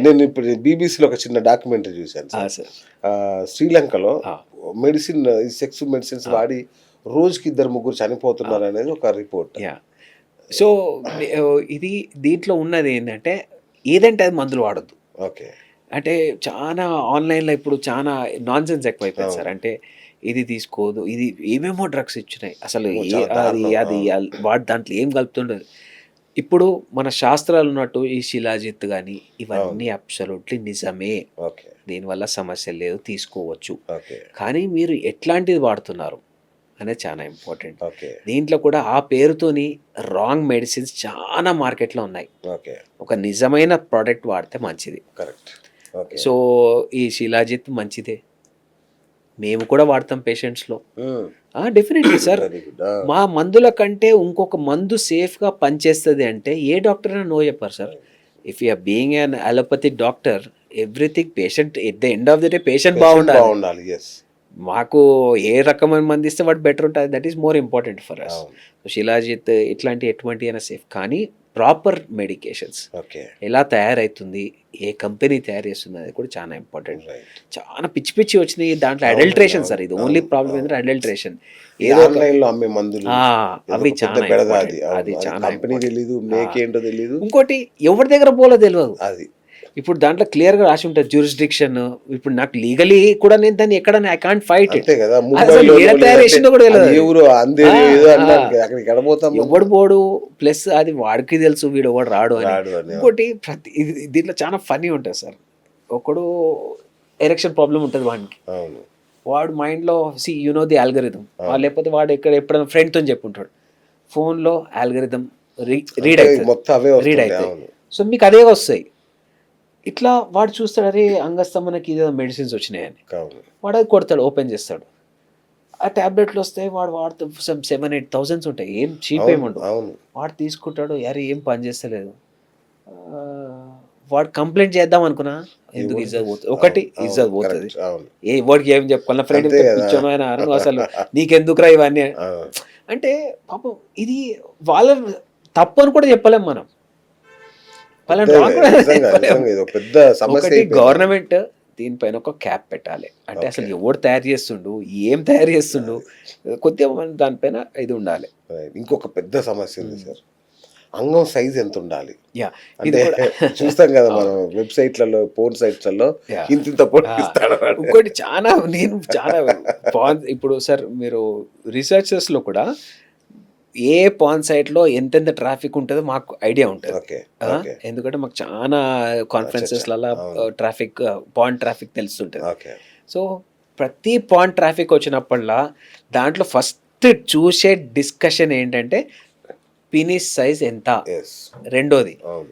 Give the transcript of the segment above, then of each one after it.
నేను ఇప్పుడు బీబీసీలో ఒక చిన్న డాక్యుమెంటరీ చూశాను సార్. సార్. శ్రీలంకలో ఆ! మెడిసిన్ సెక్స్ మెడిసిన్స్ వాడి రోజుకి 2-3 చనిపోతున్నారు అనేది ఒక రిపోర్ట్. యాహ్! సో, ఇది దీంట్లో ఉన్నది ఏంటంటే, ఏదంటే అది మందులు వాడొద్దు. ఓకే. అంటే చాలా ఆన్‌లైన్‌లో ఇప్పుడు చాలా నాన్‌సెన్స్ ఎక్కువైపోయింది సార్. అవును. అంటే ఇది తీసుకోదు, ఇది ఏమేమో డ్రగ్స్ ఇచ్చినాయి. అసలు చాలా అది దారుణం. అది అవును. వాడు దాంట్లో ఏం కలుపుతుండదు. ఇప్పుడు మన శాస్త్రాలు ఉన్నట్టు ఈ శిలాజిత్ గాని, ఇవన్నీ అవును. అబ్సల్యూట్‌లీ నిజమే. ఓకే. దీనివల్ల సమస్య లేదు, తీసుకోవచ్చు. ఓకే. కానీ మీరు ఎట్లాంటిది వాడుతున్నారు అనేది చాలా ఇంపార్టెంట్. ఓకే. దీంట్లో కూడా ఆ పేరుతోని రాంగ్ మెడిసిన్స్ చాలా మార్కెట్‌లో ఉన్నాయి. ఓకే. ఒక నిజమైన ప్రొడక్ట్ వాడితే మంచిది. కరెక్ట్. ఓకే. సో, ఈ శిలాజిత్ మంచిదే. మేము కూడా వాడతాం పేషెంట్స్‌లో. Hmm. Definitely sir. Very good. మా మందుల కంటే ఇంకొక మందు సేఫ్‌గా పనిచేస్తది అంటే ఏ డాక్టర్ అయినా నో చెప్పరు సార్. If you are being an allopathic doctor, everything patient at the end of the day patient బాగుండాలి. బాగుండాలి. యెస్. మాకు ఏ రకమైన మందు ఇస్తే వాడు బెటర్ ఉంటుంది. That is more important for us. అవును. శిలాజిత్ ఇట్లాంటి ఎటువంటివైనా సేఫ్. కానీ ప్రాపర్ మెడికేషన్స్ ఓకే. ఎలా తయారవుతుంది, ఏ కంపెనీ తయారు చేస్తుంది అనేది కూడా చాలా ఇంపార్టెంట్. రైట్. చాలా పిచ్చి పిచ్చి వచ్చినాయి. దాంట్లో అవును, అడల్ట్రేషన్ అవును, సార్. ఇది అవును, ఓన్లీ ప్రాబ్లం అవును. ఏంటంటే అడల్ట్రేషన్. ఈ ఏదో ఒక- ఆన్‌లైన్‌లో అమ్మే మందులు ఆ, ఏదో అవి ఒక పెద్ద చాలా బెడద ఇంపార్టెంట్. అది. అవును. అది అది చాలా కంపెనీ ఇంపార్టెంట్. తెలీదు, మేక్ ఏంటో తెలీదు. ఇంకోటి ఎవరి దగ్గర పోలో తెలియదు. అది. ఇప్పుడు దాంట్లో క్లియర్‌గా రాసి ఉంటుంది జ్యూరిస్డిక్షన్. ఇప్పుడు నాకు లీగలీ కూడా నేను దాన్ని ఎక్కడ ఐ కాంట్ ఫైట్ ఇట్. అంతే కదా. అసలు ముంబైలో ఏడ తయారు చేసిందో కూడా అది తెలియదు. ఏ ఊరో అంధేరి ఏదో ఆ, అన్నారు. ఆ. అక్కడికి ఎడబోతాం మనం. ఎవడు పోడు, ప్లస్ అది వాడికి తెలుసు వీడు ఎవడు రాడు అని. రాడు అని. ఇంకోటి దీంట్లో చాలా ఫన్నీ ఉంటుంది సార్. ఒకడు ఎరెక్షన్ ప్రాబ్లం ఉంటుంది వాడికి. అవును. వాడు మైండ్లో యు నో ది ఆల్గరిథం. లేకపోతే వాడు ఎప్పుడైనా ఫ్రెండ్తో చెప్పుంటాడు. ఫోన్లో ఆల్గరిథం రీడ్ అంటే అవుతుంది, మొత్తం అవే రీడ్ వస్తుంటాయి. అవుతాయి. అవును. సో మీకు అదే వస్తాయి. ఇట్లా వాడు చూస్తాడు, అరే అంగస్తమనకి ఇదేదో మెడిసిన్స్ వచ్చినాయని. అవును. వాడు అది కొడతాడు, ఓపెన్ చేస్తాడు. ఆ ట్యాబ్లెట్లు వస్తాయి, వాడు వాడుతూ 7,000-8,000 ఉంటాయి. ఏం చీప్ అవును. ఏముండవు. అవును. వాడు తీసుకుంటాడు, అరే ఏం పని చేస్తలేదు. వాడు కంప్లైంట్ చేద్దాం అనుకున్నా, ఎందుకు ఇజ్జత్ పోతుంది. ఒకటి అవును. ఇజ్జత్ పోతుంది. కరెక్ట్. అవును. వాడికి ఏం చెప్పుకోవాలి, ఫ్రెండ్ అంతే కదా. పిచ్చోను ఆయన అను అసలు నీకెందుకురా ఇవన్నీ అవును. అంటే. పాపం ఇది వాళ్ళ తప్పు అని కూడా చెప్పలేం మనం. వాళ్ళని పెద్ద wrong కూడా నిజంగా చెప్పలేం. నిజంగా ఇది ఒక పెద్ద సమస్య ఒకటి అయిపోయింది. గవర్నమెంట్ దీనిపైన ఒక క్యాప్ పెట్టాలి. అంటే అసలు ఓకే. ఎవడు తయారు చేస్తుండు, ఏం తయారు చేస్తుండు, కొద్దిగా మన దానిపైన ఇది ఉండాలి. రైట్. ఇంకొక పెద్ద సమస్య ఉంది సార్. అంగం సైజ్ ఎంత ఉండాలి? యా, అంటే ఇది కూడా చూస్తాం కదా మనం వెబ్‌సైట్‌లలో, పోర్న్ సైట్స్‌లలో యా. ఇంతింత పొడిగిస్తాడు వాడు. ఇంకోటి నేను చాలా ఇప్పుడు సార్ మీరు రీసెర్చెస్లో కూడా ఏ పాన్ సైట్లో ఎంతెంత ట్రాఫిక్ ఉంటుందో మాకు ఐడియా ఉంటుంది. ఓకే. ఆ, ఓకే. ఎందుకంటే మాకు చాలా కాన్ఫరెన్సెస్లలో అవును. ట్రాఫిక్, పాన్ ట్రాఫిక్ తెలుస్తుంటుంది. ఓకే. సో ప్రతి పాన్ ట్రాఫిక్ వచ్చినప్పుడల్లా దాంట్లో ఫస్ట్ చూసే డిస్కషన్ ఏంటంటే పీనిస్ సైజ్ ఎంత, యెస్. రెండోది అవును.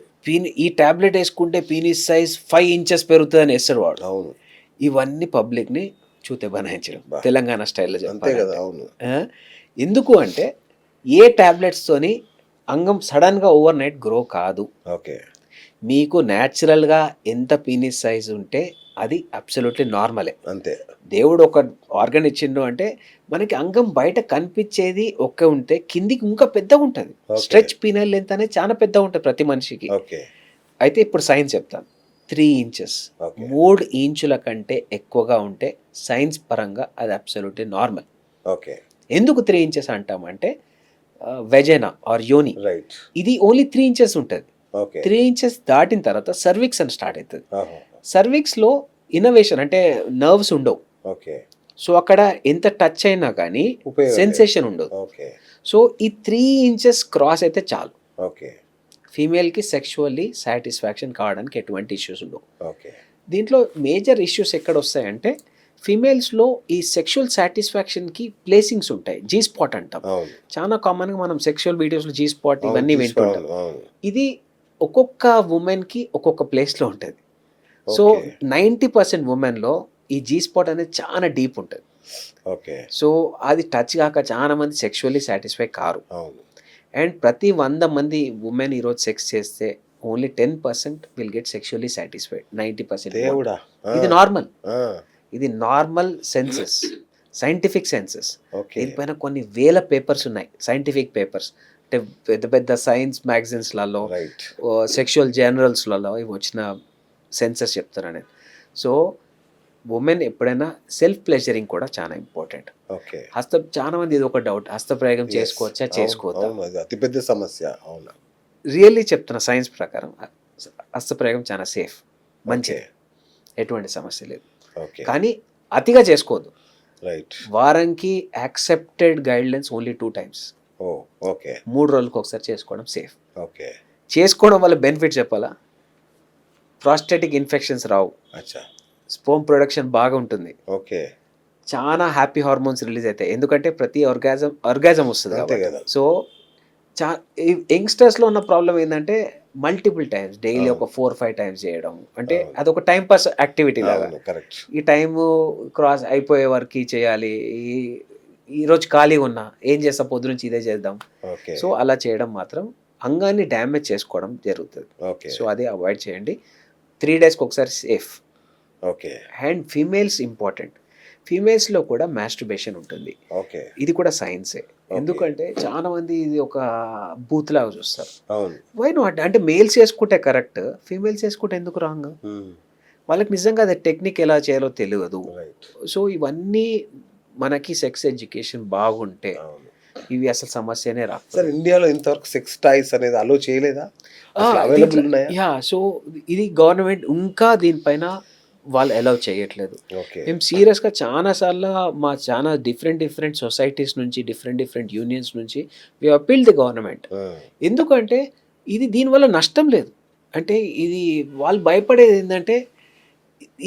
ఈ టాబ్లెట్ వేసుకుంటే పీనిస్ సైజ్ 5 ఇంచెస్ పెరుగుతుందని వేస్తాడు వాడు. అవును. ఇవన్నీ పబ్లిక్ని చూతే బనాయించడం, బా. తెలంగాణ స్టైల్లో అంతే కదా. చెప్పాలంటే. అవును. ఎందుకు అంటే ఏ టాబ్లెట్స్తోని అంగం సడన్గా ఓవర్ నైట్ గ్రో కాదు. ఓకే. మీకు న్యాచురల్గా ఎంత పీనిస్ సైజ్ ఉంటే అది అబ్సల్యూట్లీ నార్మలే. అంతే. దేవుడు ఒక ఆర్గన్ ఇచ్చిండు అంటే మనకి అంగం బయట కనిపించేది ఒక్క ఉంటే కిందికి ఇంకా పెద్దగా ఉంటుంది. Okay. స్ట్రెచ్ పీనల్ లెంత్ అనేది చాలా పెద్దగా ఉంటుంది ప్రతి మనిషికి. ఓకే. అయితే ఇప్పుడు సైన్స్ చెప్తాను. 3 ఇంచెస్, ఓకే. 3 ఇంచుల కంటే ఎక్కువగా ఉంటే సైన్స్ పరంగా అది అబ్సల్యూట్లీ నార్మల్. ఓకే. ఎందుకు 3 ఇంచెస్ అంటామంటే వెజైనా ఆర్ యోని రైట్. ఇది ఓన్లీ 3 ఇంచెస్ ఉంటుంది. ఓకే. 3 ఇంచెస్ దాటిన తర్వాత సర్విక్స్ అని స్టార్ట్ అవుతుంది. ఆహా. సర్విక్స్లో ఇన్నోవేషన్ అంటే నర్వ్స్ ఉండవు. ఓకే. సో అక్కడ ఎంత టచ్ అయినా కానీ ఉపయోగం లేదు. సెన్సేషన్ ఉండదు. ఓకే. సో ఈ 3 ఇంచెస్ క్రాస్ అయితే చాలు, ఓకే. ఫీమేల్కి సెక్షువల్లీ సాటిస్ఫాక్షన్ కావడానికి ఎటువంటి ఇష్యూస్ ఉండవు. ఓకే. దీంట్లో మేజర్ ఇష్యూస్ ఎక్కడ వస్తాయంటే ఫీమేల్స్లో ఈ సెక్షువల్ సాటిస్ఫాక్షన్కి ప్లేసింగ్స్ ఉంటాయి. జీ స్పాట్ అంటాం. అవును. చాలా కామన్గా మనం సెక్షువల్ వీడియోస్లో జీ స్పాట్ ఇవన్నీ అవును. వింటుంటాం. అవును. ఇది ఒక్కొక్క ఉమెన్కి ఒక్కొక్క ప్లేస్లో ఉంటుంది. So okay. 90% ఉమెన్లో ఈ జీ స్పాట్ అనేది చాలా డీప్ ఉంటుంది. ఓకే. సో అది టచ్ కాక చాలా మంది సెక్షువల్లీ సాటిస్ఫై కారు. అవును. అండ్ ప్రతి 100 మంది ఉమెన్ ఈరోజు సెక్స్ చేస్తే only 10% will get sexually satisfied. 90% దేవుడా. ఇది నార్మల్. ఆ. ఇది normal senses, scientific senses. Okay. దీనిపైన కొన్ని వేల పేపర్స్ ఉన్నాయి, సైంటిఫిక్ పేపర్స్. అంటే పెద్ద పెద్ద సైన్స్ మ్యాగజైన్స్లలో, రైట్. సెక్షువల్ జర్నల్స్లలో ఇవి వచ్చిన సెన్సెస్ చెప్తున్నా నేను. సో ఉమెన్ ఎప్పుడైనా సెల్ఫ్ ప్లెజరింగ్ కూడా చాలా ఇంపార్టెంట్. ఓకే. చాలా మంది ఇది ఒక డౌట్, హస్తప్రయోగం చేసుకోవచ్చా చేసుకోవద్దా? అవును, అది అతిపెద్ద సమస్య. అవును. రియల్లీ చెప్తున్న సైన్స్ ప్రకారం హస్తప్రయోగం చాలా సేఫ్, మంచిది, ఎటువంటి సమస్య లేదు. ఓకే. కానీ అతిగా చేసుకోవద్దు. రైట్. వారానికి యాక్సెప్టెడ్ గైడ్లైన్స్ ఓన్లీ 2 times. ఓ ఓకే. 3 రోజులకు ఒకసారి చేసుకోవడం సేఫ్. ఓకే. చేసుకోవడం వల్ల బెనిఫిట్ చెప్పాలా? ప్రాస్టేటిక్ ఇన్ఫెక్షన్స్ రావు, అచ్చా. స్పోమ్ ప్రొడక్షన్ బాగా ఉంటుంది, ఓకే. చాలా హ్యాపీ హార్మోన్స్ రిలీజ్ అవుతాయి, ఎందుకంటే ప్రతి ఆర్గాజం వస్తుంది అంతే కాబట్టి. కదా. సో యంగ్స్టర్స్లో ఉన్న ప్రాబ్లం ఏంటంటే మల్టిపుల్ టైమ్స్, డైలీ ఒక 4-5 times చేయడం, అంటే అదొక టైం పాస్ యాక్టివిటీ లాగా. కరెక్ట్. ఈ టైము క్రాస్ అయిపోయే వరకు చేయాలి, ఈరోజు ఖాళీగా ఉన్నా ఏం చేస్తా, పొద్దు నుంచి ఇదే చేద్దాం. ఓకే. సో అలా చేయడం మాత్రం అంగాన్ని డ్యామేజ్ చేసుకోవడం జరుగుతుంది. ఓకే. సో అది అవాయిడ్ చేయండి. 3 daysకి ఒకసారి safe. Okay. And females important. ఫీమేల్స్లో కూడా మాస్టర్బేషన్ ఉంటుంది. ఓకే. ఇది కూడా సైన్సే. ఎందుకంటే చాలా మంది ఇది ఒక బూత్ లాగా చూస్తారు. అవును. వై నాట్, అంటే మేల్స్ చేసుకుంటే కరెక్ట్, ఫీమేల్స్ చేసుకుంటే ఎందుకు రాంగ్? వాళ్ళకి నిజంగా అది టెక్నిక్ ఎలా చేయాలో తెలియదు. రైట్. సో ఇవన్నీ మనకి సెక్స్ ఎడ్యుకేషన్ బాగుంటే ఇవి అసలు సమస్యనే రా. సార్, ఇండియాలో ఇంతవరకు సెక్స్ టాయ్స్ అనేది అలో చేయలేదా? అవైలబుల్ ఉన్నాయా? యా, సో ఇది గవర్నమెంట్ ఇంకా దీనిపైన వాళ్ళు అలౌ చేయట్లేదు. ఓకే. మేము సీరియస్గా చాలాసార్లు మా చాలా డిఫరెంట్ సొసైటీస్ నుంచి, డిఫరెంట్ యూనియన్స్ నుంచి వి అపీల్ ది గవర్నమెంట్. ఎందుకంటే ఇది దీనివల్ల నష్టం లేదు. అంటే ఇది వాళ్ళు భయపడేది ఏంటంటే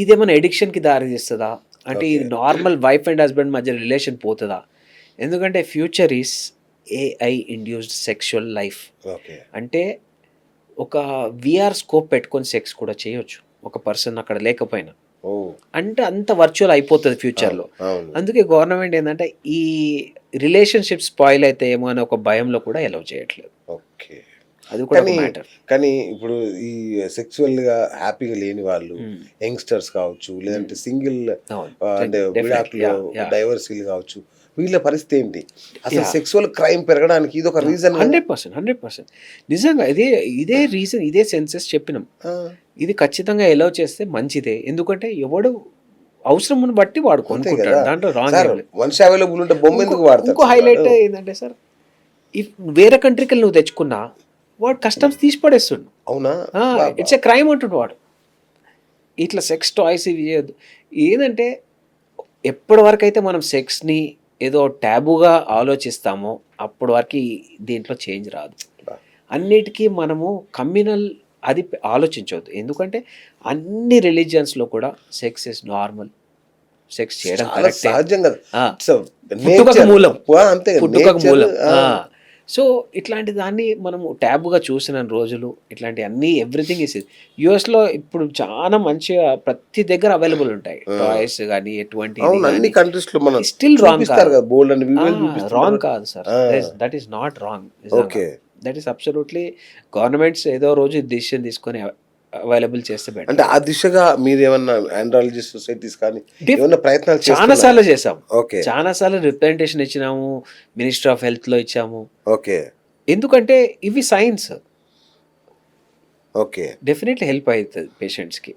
ఇదేమైనా ఎడిక్షన్కి దారి తీస్తుందా, అంటే ఇది నార్మల్ వైఫ్ అండ్ హస్బెండ్ మధ్య రిలేషన్ పోతుందా? ఎందుకంటే future is AI induced sexual life. Okay. అంటే ఒక VR స్కోప్ పెట్టుకొని సెక్స్ కూడా చేయొచ్చు ఒక పర్సన్ అక్కడ లేకపోయినా. అంటే అంత వర్చువల్ అయిపోతుంది ఫ్యూచర్లో. అందుకే గవర్నమెంట్ ఏంటంటే ఈ రిలేషన్షిప్ స్పాయిల్ అయితే ఏమో అనే ఒక భయంలో కూడా అలౌ చేయట్లేదు. ఓకే. అది కూడా మ్యాటర్. కానీ ఇప్పుడు ఈ సెక్సువల్ గా హ్యాపీగా లేని వాళ్ళు, యంగ్స్టర్స్ కావచ్చు, లేదంటే సింగిల్ అంటే విడాకులు, డైవర్సీలు కావచ్చు, వీళ్ళ పరిస్థితి ఏంటి? అసలు సెక్సువల్ క్రైమ్ పెరగడానికి ఇది ఒక రీజన్. 100% నిజంగా ఇదే రీజన్, ఇదే సెన్సెస్ చెప్పినాం. ఇది ఖచ్చితంగా ఎలౌ చేస్తే మంచిదే. ఎందుకంటే ఎవడు అవసరం బట్టి వాడు కొనుక్కుంటాడు, దాంట్లో రాంగ్. మనిషి అవైలబుల్ ఉంటే బొమ్మ ఎందుకు వాడతారు? ఇంకో హైలైట్ ఏంటంటే సార్, వేరే కంట్రీకి నువ్వు తెచ్చుకున్నా వాడు కస్టమ్స్ తీసి పడేస్తుండు. అవునా? ఇట్స్ ఎ క్రైమ్ అంటుండు వాడు. ఇట్లా సెక్స్ టాయ్స్ ఇవి చేయొద్దు. ఏంటంటే ఎప్పటి వరకు అయితే మనం సెక్స్ని ఏదో ట్యాబుగా ఆలోచిస్తామో అప్పటి వరకు దీంట్లో చేంజ్ రాదు. అన్నిటికీ మనము కమ్యూనల్ అది ఆలోచించవద్దు. ఎందుకంటే అన్ని రిలీజియన్స్లో కూడా సెక్స్ ఇస్ నార్మల్, సెక్స్ చేయడం పుట్టుకకు మూలం. సో ఇట్లాంటి దాన్ని మనము ట్యాబుగా చూసిన రోజులు, ఇట్లాంటి అన్ని ఎవ్రీథింగ్ ఇస్. యుఎస్లో ఇప్పుడు చాలా మంచిగా ప్రతి దగ్గర అవైలబుల్ ఉంటాయి టాయ్స్ కానీ ఎటువంటి. స్టిల్ రాంగ్ కాదు sir, that is not wrong. That is absolutely governments ఏదో రోజు డిసిషన్ తీసుకొని అవైలబుల్ చేస్తే బెటర్. అంటే ఆ దిశగా మీరు ఏమన్నా ఆండ్రాలజీ సొసైటీస్ కానీ ఏమన్నా ప్రయత్నాలు చాలా సార్లు చేసాం. చాలా సార్లు రిప్రజెంటేషన్ ఇచ్చినాము, మినిస్ట్రీ ఆఫ్ హెల్త్ లో ఇచ్చాము. ఓకే. ఎందుకంటే ఇవి సైన్స్. ఓకే. డెఫినెట్లీ హెల్ప్ అవుతుంది పేషెంట్స్ కి.